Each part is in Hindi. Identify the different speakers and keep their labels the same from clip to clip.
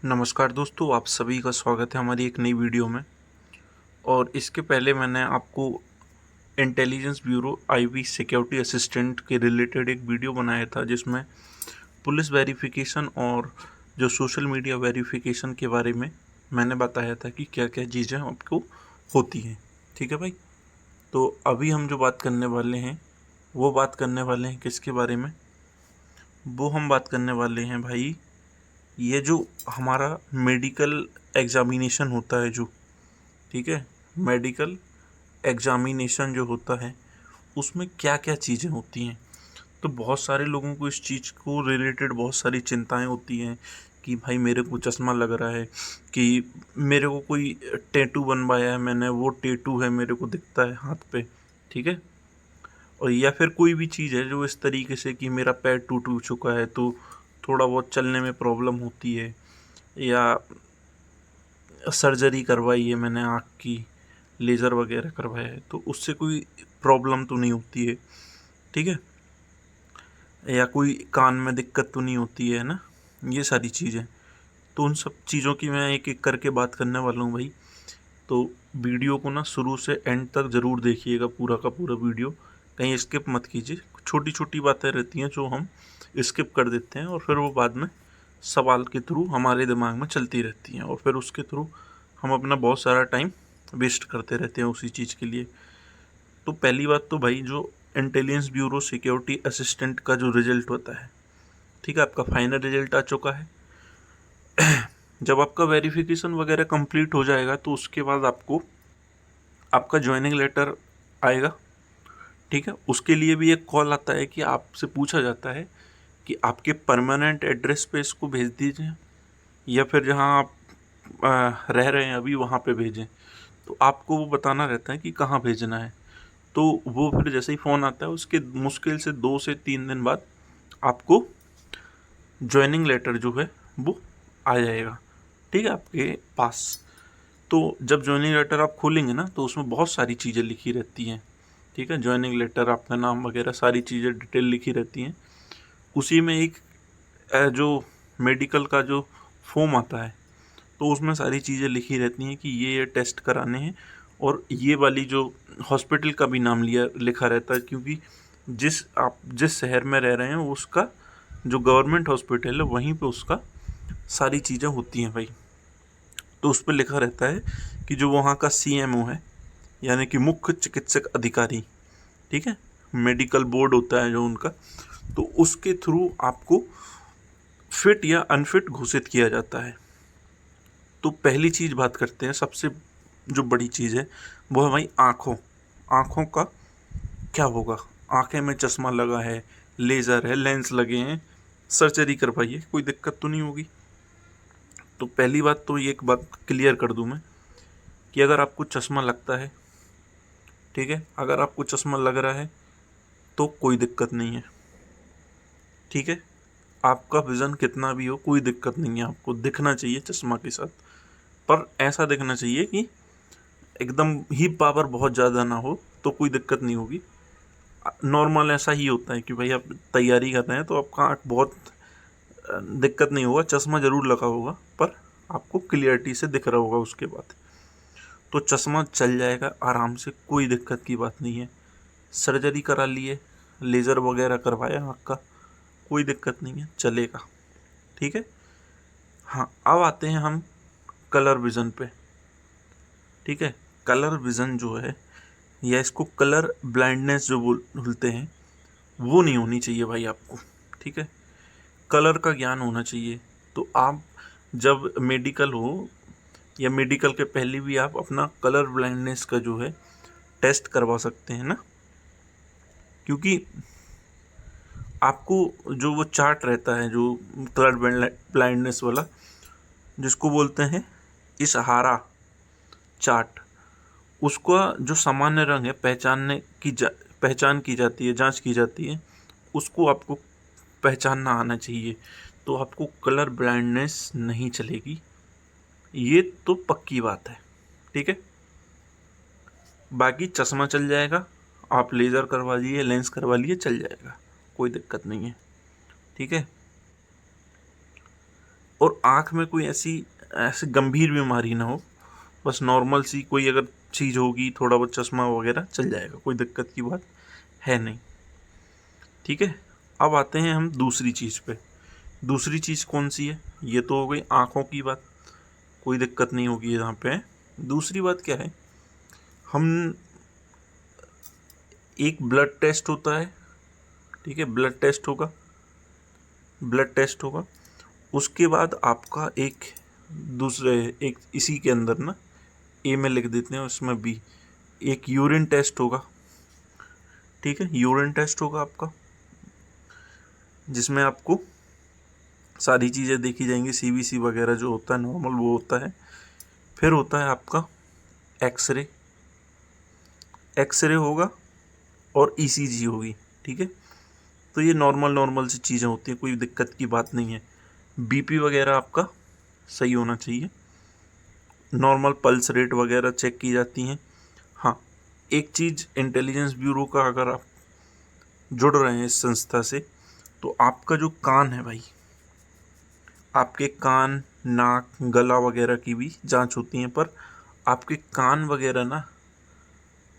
Speaker 1: नमस्कार दोस्तों, आप सभी का स्वागत है हमारी एक नई वीडियो में। और इसके पहले मैंने आपको intelligence bureau IB security assistant के रिलेटेड एक वीडियो बनाया था, जिसमें पुलिस वेरिफिकेशन और जो सोशल मीडिया वेरिफिकेशन के बारे में मैंने बताया था कि क्या क्या चीज़ें आपको होती हैं। ठीक है भाई, तो अभी हम जो बात करने वाले हैं वो बात करने वाले हैं किसके बारे में? वो हम बात करने वाले हैं भाई, ये जो हमारा मेडिकल एग्जामिनेशन होता है जो, ठीक है, मेडिकल एग्जामिनेशन जो होता है उसमें क्या क्या चीज़ें होती हैं। तो बहुत सारे लोगों को इस चीज़ को रिलेटेड बहुत सारी चिंताएं होती हैं कि भाई मेरे को चश्मा लग रहा है, कि मेरे को कोई टैटू बनवाया है मैंने, वो टैटू है मेरे को दिखता है हाथ पे। ठीक है, और या फिर कोई भी चीज़ है जो इस तरीके से कि मेरा पैर टूट चुका है तो थोड़ा बहुत चलने में प्रॉब्लम होती है, या सर्जरी करवाई है मैंने आँख की, लेज़र वगैरह करवाया है, तो उससे कोई प्रॉब्लम तो नहीं होती है। ठीक है, या कोई कान में दिक्कत तो नहीं होती है ना, ये सारी चीज़ें। तो उन सब चीज़ों की मैं एक एक करके बात करने वाला हूँ भाई। तो वीडियो को ना शुरू से एंड तक ज़रूर देखिएगा, पूरा का पूरा वीडियो, कहीं स्किप मत कीजिए। छोटी छोटी बातें रहती हैं जो हम स्किप कर देते हैं और फिर वो बाद में सवाल के थ्रू हमारे दिमाग में चलती रहती हैं और फिर उसके थ्रू हम अपना बहुत सारा टाइम वेस्ट करते रहते हैं उसी चीज़ के लिए। तो पहली बात तो भाई, जो इंटेलिजेंस ब्यूरो सिक्योरिटी असिस्टेंट का जो रिजल्ट होता है, ठीक है, आपका फाइनल रिजल्ट आ चुका है। जब आपका वेरिफिकेशन वगैरह कंप्लीट हो जाएगा तो उसके बाद आपको आपका ज्वाइनिंग लेटर आएगा। ठीक है, उसके लिए भी एक कॉल आता है कि आपसे पूछा जाता है कि आपके परमानेंट एड्रेस पे इसको भेज दीजिए या फिर जहाँ आप रह रहे हैं अभी वहाँ पे भेजें। तो आपको वो बताना रहता है कि कहाँ भेजना है। तो वो फिर जैसे ही फ़ोन आता है उसके मुश्किल से 2 से 3 दिन बाद आपको ज्वाइनिंग लेटर जो है वो आ जाएगा, ठीक है, आपके पास। तो जब ज्वाइनिंग लेटर आप खोलेंगे ना तो उसमें बहुत सारी चीज़ें लिखी रहती हैं। ठीक है, ज्वाइनिंग लेटर, आपका नाम वगैरह सारी चीज़ें डिटेल लिखी रहती हैं। उसी में एक जो मेडिकल का जो फॉर्म आता है तो उसमें सारी चीज़ें लिखी रहती हैं कि ये टेस्ट कराने हैं, और ये वाली जो हॉस्पिटल का भी नाम लिया लिखा रहता है, क्योंकि आप जिस शहर में रह रहे हैं उसका जो गवर्नमेंट हॉस्पिटल है वहीं पे उसका सारी चीज़ें होती हैं भाई। तो उस पर लिखा रहता है कि जो वहाँ का सीएमओ है, यानी कि मुख्य चिकित्सक अधिकारी, ठीक है, मेडिकल बोर्ड होता है जो उनका, तो उसके थ्रू आपको फिट या अनफिट घोषित किया जाता है। तो पहली चीज़ बात करते हैं, सबसे जो बड़ी चीज़ है वो है भाई आँखों। आँखों का क्या होगा? आँखें में चश्मा लगा है, लेज़र है, लेंस लगे हैं, सर्जरी करवाइए, कोई दिक्कत तो नहीं होगी। तो पहली बात तो ये एक बात क्लियर कर दूं मैं कि अगर आपको चश्मा लगता है, ठीक है, अगर आपको चश्मा लग रहा है तो कोई दिक्कत नहीं है। ठीक है, आपका विज़न कितना भी हो कोई दिक्कत नहीं है, आपको दिखना चाहिए चश्मा के साथ, पर ऐसा दिखना चाहिए कि एकदम ही पावर बहुत ज़्यादा ना हो, तो कोई दिक्कत नहीं होगी। नॉर्मल ऐसा ही होता है कि भाई आप तैयारी कर रहे हैं तो आपका आँख बहुत दिक्कत नहीं होगा, चश्मा ज़रूर लगा होगा पर आपको क्लियरिटी से दिख रहा होगा उसके बाद। तो चश्मा चल जाएगा आराम से, कोई दिक्कत की बात नहीं है। सर्जरी करा लिए, लेज़र वगैरह करवाया आँख का, कोई दिक्कत नहीं है, चलेगा। ठीक है, हाँ, अब आते हैं हम कलर विज़न पे। ठीक है, कलर विज़न जो है, या इसको कलर ब्लाइंडनेस जो बोलते हैं, वो नहीं होनी चाहिए भाई आपको। ठीक है, कलर का ज्ञान होना चाहिए। तो आप जब मेडिकल हो या मेडिकल के पहले भी आप अपना कलर ब्लाइंडनेस का जो है टेस्ट करवा सकते हैं ना, क्योंकि आपको जो वो चार्ट रहता है जो कलर ब्लाइंडनेस वाला, जिसको बोलते हैं इशहारा चार्ट, उसका जो सामान्य रंग है पहचान की जाती है, जांच की जाती है, उसको आपको पहचानना आना चाहिए। तो आपको कलर ब्लाइंडनेस नहीं चलेगी, ये तो पक्की बात है। ठीक है, बाकी चश्मा चल जाएगा, आप लेज़र करवा लिए, लेंस करवा लिए, चल जाएगा, कोई दिक्कत नहीं है। ठीक है, और आँख में कोई ऐसी गंभीर बीमारी ना हो, बस नॉर्मल सी कोई अगर चीज़ होगी, थोड़ा बहुत चश्मा वगैरह चल जाएगा, कोई दिक्कत की बात है नहीं। ठीक है, अब आते हैं हम दूसरी चीज़ पे। दूसरी चीज़ कौन सी है? ये तो हो गई आँखों की बात, कोई दिक्कत नहीं होगी यहाँ पे। दूसरी बात क्या है, हम एक ब्लड टेस्ट होता है, ठीक है, ब्लड टेस्ट होगा। उसके बाद आपका एक इसी के अंदर ना, ए में लिख देते हैं, उसमें बी, एक यूरिन टेस्ट होगा। ठीक है, यूरिन टेस्ट होगा आपका, जिसमें आपको सारी चीज़ें देखी जाएंगी, सीबीसी वगैरह जो होता है नॉर्मल वो होता है। फिर होता है आपका एक्सरे, एक्सरे होगा और ईसीजी होगी। ठीक है, तो ये नॉर्मल सी चीज़ें होती हैं, कोई दिक्कत की बात नहीं है। बीपी वगैरह आपका सही होना चाहिए, नॉर्मल पल्स रेट वगैरह चेक की जाती हैं। हाँ, एक चीज़ इंटेलिजेंस ब्यूरो का, अगर आप जुड़ रहे हैं इस संस्था से, तो आपका जो कान है भाई, आपके कान, नाक, गला वगैरह की भी जांच होती है, पर आपके कान वगैरह ना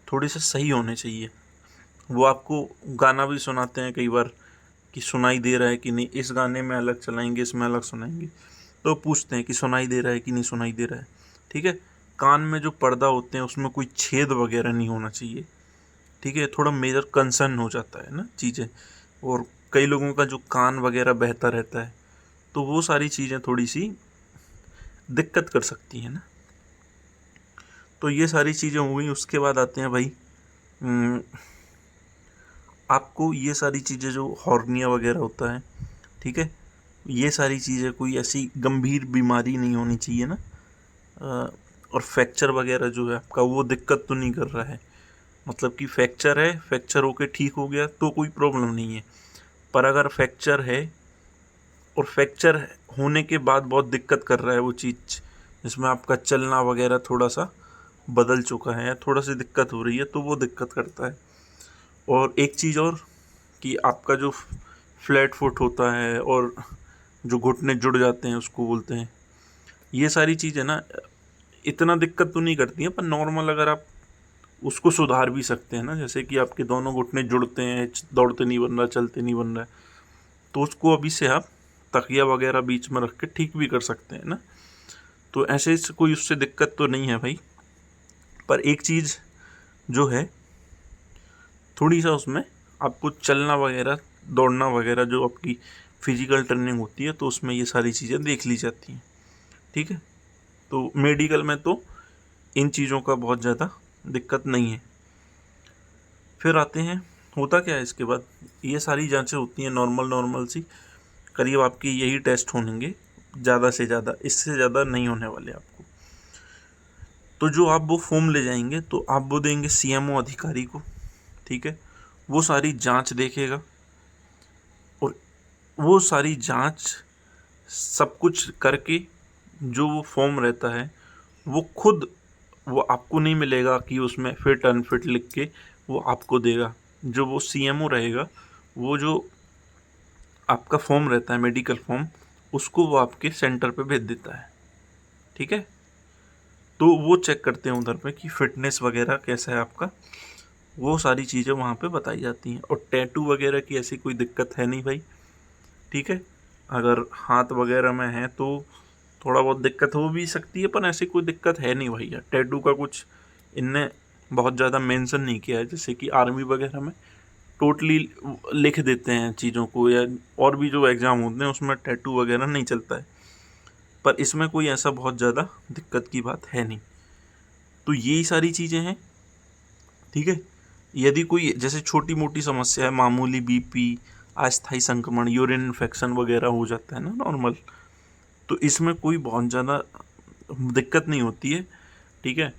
Speaker 1: थोड़े से सही होने चाहिए। वो आपको गाना भी सुनाते हैं कई बार कि सुनाई दे रहा है कि नहीं, इस गाने में अलग चलाएंगे, इसमें अलग सुनाएंगे, तो पूछते हैं कि सुनाई दे रहा है कि नहीं सुनाई दे रहा है। ठीक है, कान में जो पर्दा होते हैं उसमें कोई छेद वगैरह नहीं होना चाहिए। ठीक है, थोड़ा मेजर कंसर्न हो जाता है ना चीज़ें, और कई लोगों का जो कान वगैरह बहता रहता है, तो वो सारी चीज़ें थोड़ी सी दिक्कत कर सकती हैं ना। तो ये सारी चीज़ें हो गई। उसके बाद आते हैं भाई, आपको ये सारी चीज़ें जो हॉर्निया वगैरह होता है, ठीक है, ये सारी चीज़ें कोई ऐसी गंभीर बीमारी नहीं होनी चाहिए ना। और फ्रैक्चर वगैरह जो है आपका, वो दिक्कत तो नहीं कर रहा है, मतलब कि फ्रैक्चर है, फ्रैक्चर होके ठीक हो गया तो कोई प्रॉब्लम नहीं है। पर अगर फ्रैक्चर है और फ्रैक्चर होने के बाद बहुत दिक्कत कर रहा है वो चीज़, जिसमें आपका चलना वगैरह थोड़ा सा बदल चुका है, थोड़ा सी दिक्कत हो रही है, तो वो दिक्कत करता है। और एक चीज़ और, कि आपका जो फ्लैट फुट होता है और जो घुटने जुड़ जाते हैं उसको बोलते हैं, ये सारी चीज़ें ना इतना दिक्कत तो नहीं करती हैं, पर नॉर्मल अगर आप उसको सुधार भी सकते हैं ना, जैसे कि आपके दोनों घुटने जुड़ते हैं, दौड़ते नहीं बन रहा, चलते नहीं बन रहा है, तो उसको अभी से आप तकिया वगैरह बीच में रख के ठीक भी कर सकते हैं ना। तो ऐसे कोई उससे दिक्कत तो नहीं है भाई। पर एक चीज़ जो है, थोड़ी सा उसमें आपको चलना वगैरह, दौड़ना वगैरह, जो आपकी फिजिकल ट्रेनिंग होती है, तो उसमें ये सारी चीज़ें देख ली जाती हैं। ठीक है, तो मेडिकल में तो इन चीज़ों का बहुत ज़्यादा दिक्कत नहीं है। फिर आते हैं, होता क्या है इसके बाद, ये सारी जांचें होती हैं नॉर्मल सी, करीब आपके यही टेस्ट होंगे ज़्यादा से ज़्यादा, इससे ज़्यादा नहीं होने वाले आपको। तो जो आप वो फॉर्म ले जाएंगे, तो आप वो देंगे सीएमओ अधिकारी को। ठीक है, वो सारी जांच देखेगा, और वो सारी जांच सब कुछ करके जो वो फॉर्म रहता है, वो खुद, वो आपको नहीं मिलेगा कि उसमें फिट अनफिट लिख के वो आपको देगा। जो वो सीएमओ रहेगा, वो जो आपका फॉर्म रहता है, मेडिकल फॉर्म, उसको वो आपके सेंटर पे भेज देता है। ठीक है, तो वो चेक करते हैं उधर पे कि फिटनेस वगैरह कैसा है आपका, वो सारी चीज़ें वहाँ पे बताई जाती हैं। और टैटू वगैरह की ऐसी कोई दिक्कत है नहीं भाई। ठीक है, अगर हाथ वगैरह में है तो थोड़ा बहुत दिक्कत हो भी सकती है, पर ऐसी कोई दिक्कत है नहीं भैया। टैटू का कुछ इनने बहुत ज़्यादा मेंशन नहीं किया है, जैसे कि आर्मी वगैरह में टोटली लिख देते हैं चीज़ों को, या और भी जो एग्ज़ाम होते हैं उसमें टैटू वगैरह नहीं चलता है, पर इसमें कोई ऐसा बहुत ज़्यादा दिक्कत की बात है नहीं। तो यही सारी चीज़ें हैं। ठीक है, यदि कोई जैसे छोटी मोटी समस्या है, मामूली बीपी, अस्थायी संक्रमण, यूरिन इन्फेक्शन वगैरह हो जाता है ना नॉर्मल, तो इसमें कोई बहुत ज़्यादा दिक्कत नहीं होती है। ठीक है,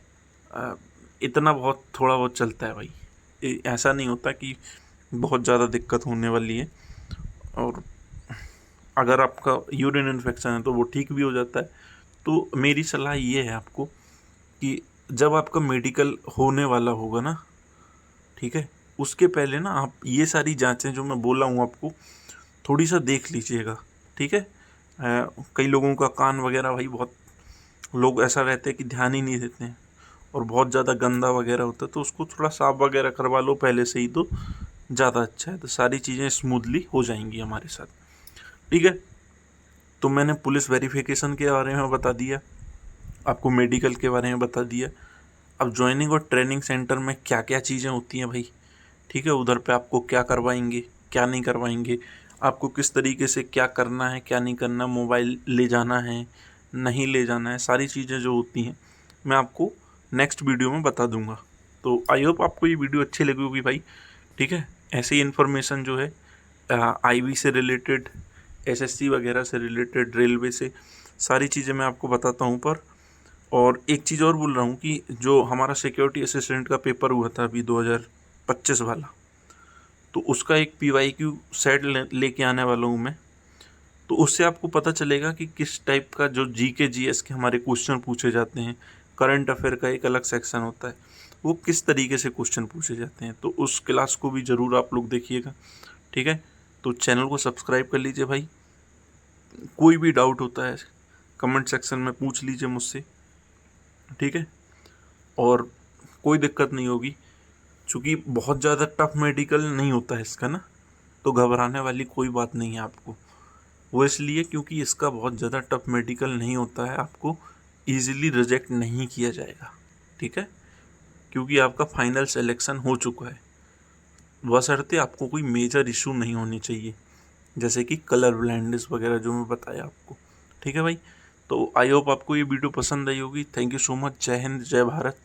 Speaker 1: इतना बहुत थोड़ा बहुत चलता है भाई, ऐसा नहीं होता कि बहुत ज़्यादा दिक्कत होने वाली है। और अगर आपका यूरिन इन्फेक्शन है तो वो ठीक भी हो जाता है। तो मेरी सलाह ये है आपको, कि जब आपका मेडिकल होने वाला होगा ना, ठीक है, उसके पहले ना आप ये सारी जांचें जो मैं बोला हूँ आपको, थोड़ी सा देख लीजिएगा। ठीक है, कई लोगों का कान वगैरह भाई बहुत लोग ऐसा रहते हैं कि ध्यान ही नहीं देते हैं और बहुत ज़्यादा गंदा वगैरह होता है, तो उसको थोड़ा साफ वगैरह करवा लो पहले से ही तो ज़्यादा अच्छा है, तो सारी चीज़ें स्मूथली हो जाएंगी हमारे साथ। ठीक है, तो मैंने पुलिस वेरिफिकेशन के बारे में बता दिया, आपको मेडिकल के बारे में बता दिया। अब ज्वाइनिंग और ट्रेनिंग सेंटर में क्या क्या चीज़ें होती हैं भाई, ठीक है, उधर पे आपको क्या करवाएंगे क्या नहीं करवाएंगे, आपको किस तरीके से क्या करना है क्या नहीं करना, मोबाइल ले जाना है नहीं ले जाना है, सारी चीज़ें जो होती हैं मैं आपको नेक्स्ट वीडियो में बता दूंगा। तो आई होप आपको ये वीडियो अच्छी लगी होगी भाई। ठीक है, ऐसी इन्फॉर्मेशन जो है आईबी से रिलेटेड, एसएससी वगैरह से रिलेटेड, रेलवे से, सारी चीज़ें मैं आपको बताता हूँ। पर और एक चीज़ और बोल रहा हूँ कि जो हमारा सिक्योरिटी असिस्टेंट का पेपर हुआ था अभी 2025 वाला, तो उसका एक पीवाईक्यू सेट लेके आने वाला हूँ मैं। तो उससे आपको पता चलेगा कि किस टाइप का जो जीके जीएस के हमारे क्वेश्चन पूछे जाते हैं, करंट अफेयर का एक अलग सेक्शन होता है, वो किस तरीके से क्वेश्चन पूछे जाते हैं, तो उस क्लास को भी ज़रूर आप लोग देखिएगा। ठीक है, तो चैनल को सब्सक्राइब कर लीजिए भाई। कोई भी डाउट होता है कमेंट सेक्शन में पूछ लीजिए मुझसे। ठीक है, और कोई दिक्कत नहीं होगी, चूँकि बहुत ज़्यादा टफ मेडिकल नहीं होता है इसका ना, तो घबराने वाली कोई बात नहीं है आपको। वो इसलिए क्योंकि इसका बहुत ज़्यादा टफ मेडिकल नहीं होता है, आपको इजीली रिजेक्ट नहीं किया जाएगा। ठीक है, क्योंकि आपका फाइनल सिलेक्शन हो चुका है, बशर्ते आपको कोई मेजर इशू नहीं होनी चाहिए, जैसे कि कलर ब्लाइंडनेस वगैरह जो मैं बताया आपको। ठीक है भाई, तो आई होप आपको ये वीडियो पसंद आई होगी। Thank you so much. जय हिंद, जय भारत।